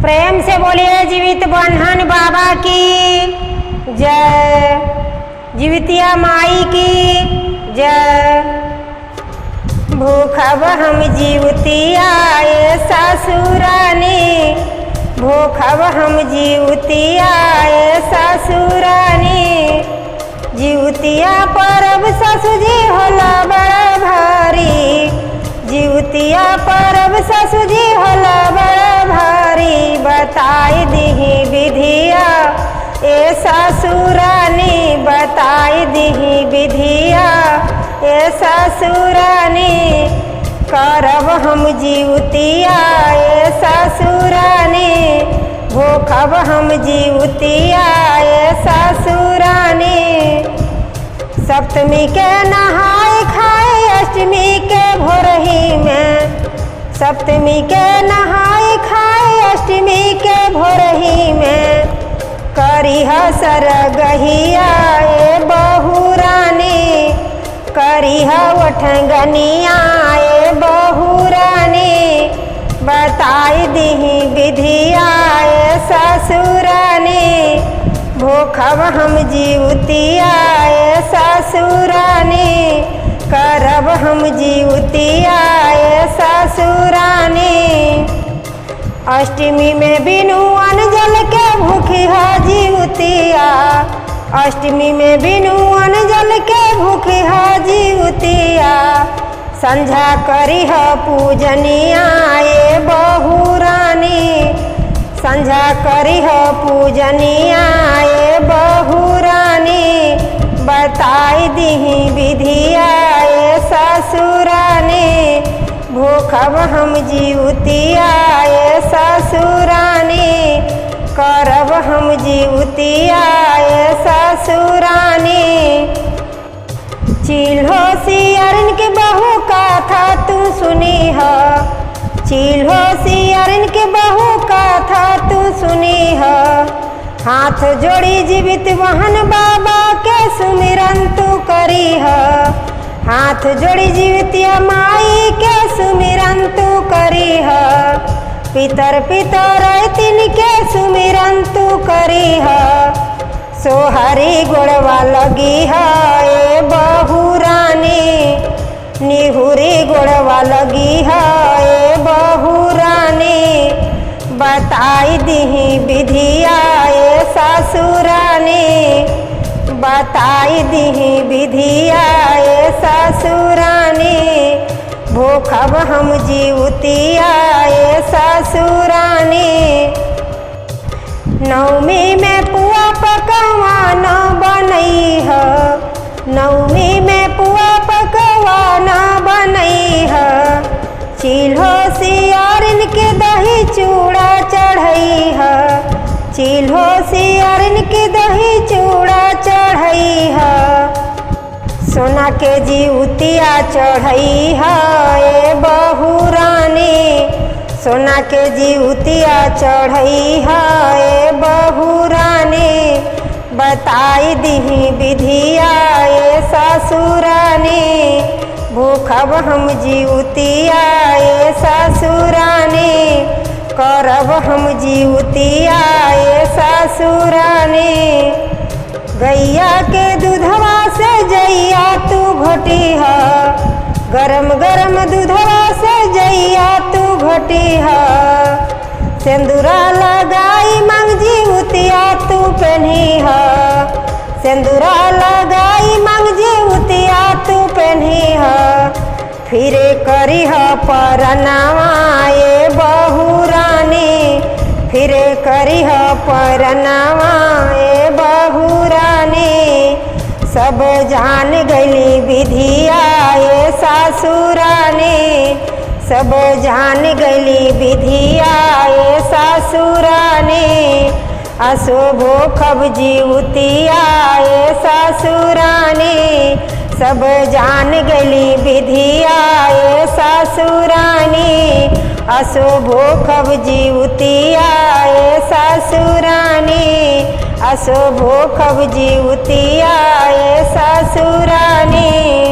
प्रेम से बोलिए जीवित बन्हन बाबा की जय, जीवितिया माई की जय। भूखब हम जीवतिया ये ससुरानी, भूखब हम जीवतिया ये ससुरानी। जीवतिया परब ससुजी होला बड़ा भारी, जीवतिया परब ससुजी होला बड़ा भारी। बताई दीही विधिया ए ससुरानी, बताई दीही विधिया ए ससुरानी। करब हम जीवतिया ए ससुरानी, भूखब हम जीवतिया ए ससुरानी। सप्तमी के नहाय खाए अष्टमी के भोरही में, सप्तमी के नहाय खाए अष्टमी के भोरही में। करिह सरगहिया ए बहुरानी, करिह ओठंगनिया ए बहुरानी। बताई दीही विधिया ए ससुरानी, भूखब हम जीवतिया ए ससुरानी। करब हम जीवतिया ए ससुरानी। अष्टमी में बिनु अन्न जल के भूखिह जीवतिया, अष्टमी में बिनु अन्न जल के भूखिह जीवतिया। संझा करिह पूजनिया ए बहुरानी, संझा करिह पूजनिया ए बहुरानी। बताई दीही विधिया ए ससुरानी, भूखब हम जीवतिया ए ससुरानी। करब हम जीवतिया ए ससुरानी। चिल्हो सियरन के बहू कथा तू सुनीह, चिल्हो सियरन के बहू कथा तू सुनीह। हाथ जोड़ी जीवित बहन बाबा के सुमिरन तू करीह, हाथ जोड़ी जीवितिया माई के सुमिरन तू करीह। पितर पितर तिनके सुमिरन तू करीह। सोहरी गोड़वा लगीह ए बहुरानी, निहुरी गोड़वा लगीह ए बहुरानी। बताई दीही विधिया ए ससुरानी, बताई दीही विधिया ए ससुरानी। भूखब हम जीवतिया ए ससुरानी। नवमी में पुआ पकवान बनईह, नवमी में पुआ पकवान बनईह। चिल्हो सियारिन के दही चूड़ा चढ़ईह, चिल्हो सियारिन के दही चूड़ा चढ़ईह। सोना के जीवतिया चढ़ईह ए बहुरानी, सोना के जीवतिया चढ़ईह ए बहुरानी। बताई दीही विधिया ए ससुरानी, भूखब हम जीवतिया ए ससुरानी। करब हम जीवतिया ए ससुरानी। गैया के दूधवा से जइया तू घोटीह, गरम गरम दूधवा से जइया तू घोटीह। सिंदूरा लगाई मांग जीवतिया तू पहनीह, सिंदूरा लगाई मांग जीवतिया तू पहनीह। फिरे करिह परनावा ए बहुरानी, फिरे करिह परनावा ए बहुरानी। सब जान गली विधिया ए ससुरानी, सब जान गली विधिया ए ससुरानी। असो भूखब जीवतिया ए ससुरानी, सब जान गली विधिया ए ससुरानी। असो भूखब जीवतिया ए ससुरानी, असो भूखब जीवतिया ए ससुरानी।